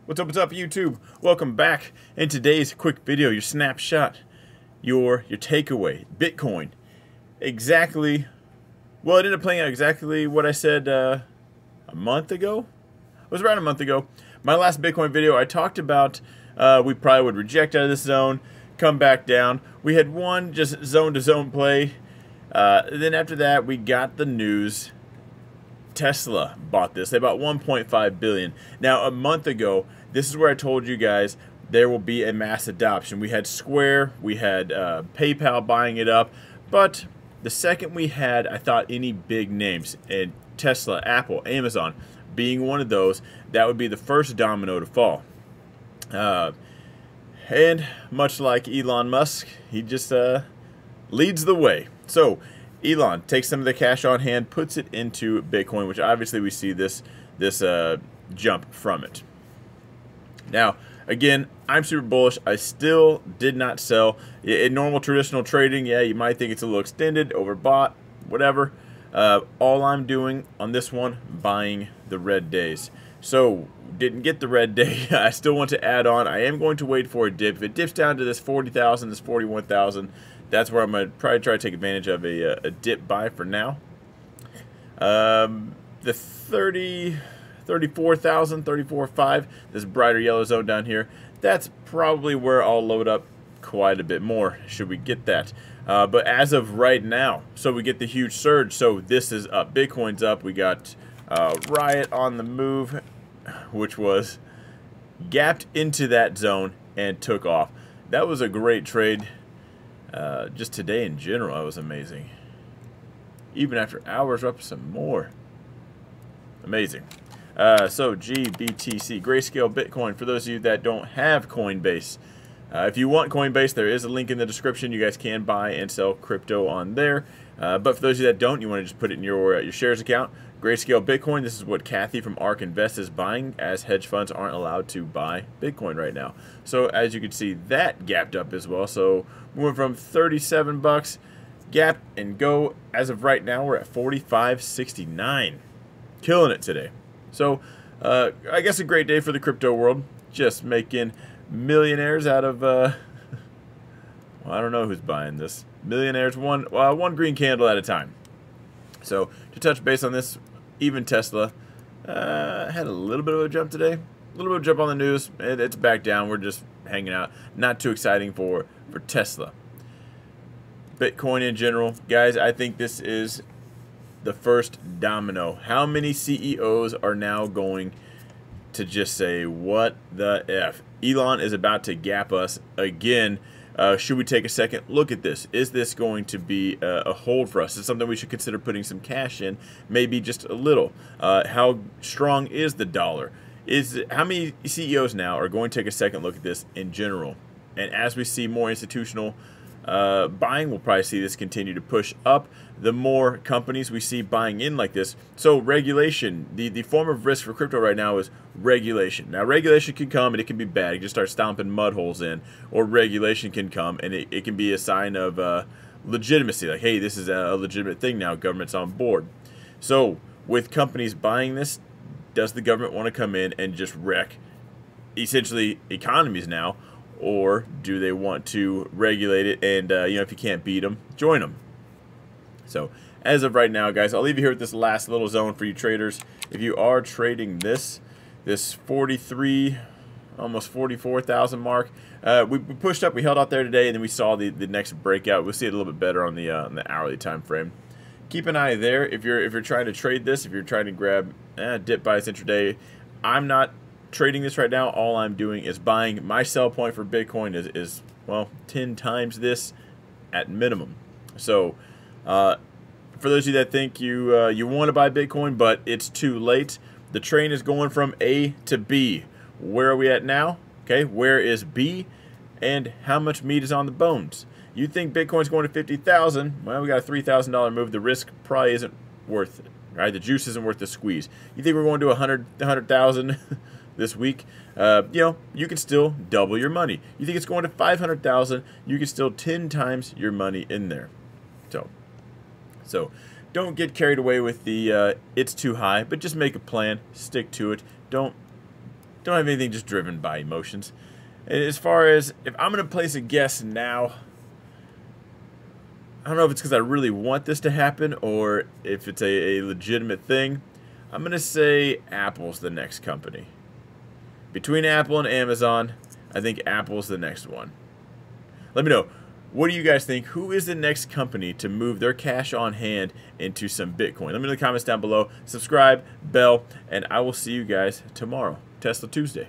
What's up, YouTube? Welcome back. In today's quick video, your snapshot, your takeaway, Bitcoin. Exactly, well, it ended up playing out exactly what I said a month ago. It was around a month ago. My last Bitcoin video, I talked about we probably would reject out of this zone, come back down. We had one just zone-to-zone play. Then after that, we got the news. Tesla bought this. They bought 1.5 billion. Now, a month ago, this is where I told you guys there will be a mass adoption. We had Square, we had PayPal buying it up, but the second we had, I thought, any big names, and Tesla, Apple, Amazon being one of those, that would be the first domino to fall. And much like Elon Musk, he just leads the way. So Elon takes some of the cash on hand, puts it into Bitcoin, which obviously we see this jump from it. Now, again, I'm super bullish. I still did not sell. In normal traditional trading, yeah, you might think it's a little extended, overbought, whatever. All I'm doing on this one, buying the red days. So, didn't get the red day. I still want to add on. I am going to wait for a dip. If it dips down to this 40,000, this 41,000, that's where I'm going to probably try to take advantage of a dip buy for now. The 34,000, 34.5, this brighter yellow zone down here, that's probably where I'll load up quite a bit more, should we get that. But as of right now, so we get the huge surge, so this is up. Bitcoin's up. We got Riot on the move, which was gapped into that zone and took off. That was a great trade. Just today in general, that was amazing. Even after hours, we're up some more. Amazing. So GBTC, Grayscale Bitcoin, for those of you that don't have Coinbase. If you want Coinbase, there is a link in the description. You guys can buy and sell crypto on there. But for those of you that don't, you want to just put it in your shares account. Grayscale Bitcoin, this is what Kathy from ARK Invest is buying, as hedge funds aren't allowed to buy Bitcoin right now. So as you can see, that gapped up as well. So we went from 37 bucks, gap and go. As of right now, we're at 45.69. Killing it today. So I guess a great day for the crypto world. Just making millionaires out of, well, I don't know who's buying this. Millionaires, one green candle at a time. So to touch base on this, even Tesla had a little bit of a jump today. A little bit of a jump on the news. It's back down. We're just hanging out. Not too exciting for Tesla. Bitcoin in general. Guys, I think this is the first domino. How many CEOs are now going to just say, what the F? Elon is about to gap us again. Should we take a second look at this? Is this going to be a hold for us? Is it something we should consider putting some cash in? Maybe just a little. How strong is the dollar? How many CEOs now are going to take a second look at this in general? And as we see more institutional buying, we'll probably see this continue to push up. The more companies we see buying in like this. So regulation, the form of risk for crypto right now is regulation. Now regulation can come and it can be bad. You just start stomping mud holes in. Or regulation can come and it can be a sign of legitimacy. Like, hey, this is a legitimate thing now. Government's on board. So with companies buying this, does the government want to come in and just wreck essentially economies now? Or do they want to regulate it and, you know, if you can't beat them, join them? So, as of right now, guys, I'll leave you here with this last little zone for you traders. If you are trading this 43, almost 44,000 mark, we pushed up, we held out there today, and then we saw the next breakout. We'll see it a little bit better on the hourly time frame. Keep an eye there if you're trying to trade this, if you're trying to grab dip buys intraday. I'm not trading this right now. All I'm doing is buying. My sell point for Bitcoin is well, 10 times this at minimum. So for those of you that think you want to buy Bitcoin but it's too late, the train is going from A to B. Where are we at now? Okay, where is B, and how much meat is on the bones? You think Bitcoin's going to 50,000? Well, we got a $3,000 move. The risk probably isn't worth it. Right, the juice isn't worth the squeeze. You think we're going to 100,000 this week? You know, you can still double your money. You think it's going to 500,000? You can still 10 times your money in there. So don't get carried away with the it's too high, but just make a plan, stick to it. Don't Don't have anything just driven by emotions. And as far as if I'm going to place a guess now, I don't know if it's because I really want this to happen or if it's a legitimate thing. I'm going to say Apple's the next company. Between Apple and Amazon, I think Apple's the next one. Let me know. What do you guys think? Who is the next company to move their cash on hand into some Bitcoin? Let me know in the comments down below. Subscribe, bell, and I will see you guys tomorrow. Tesla Tuesday.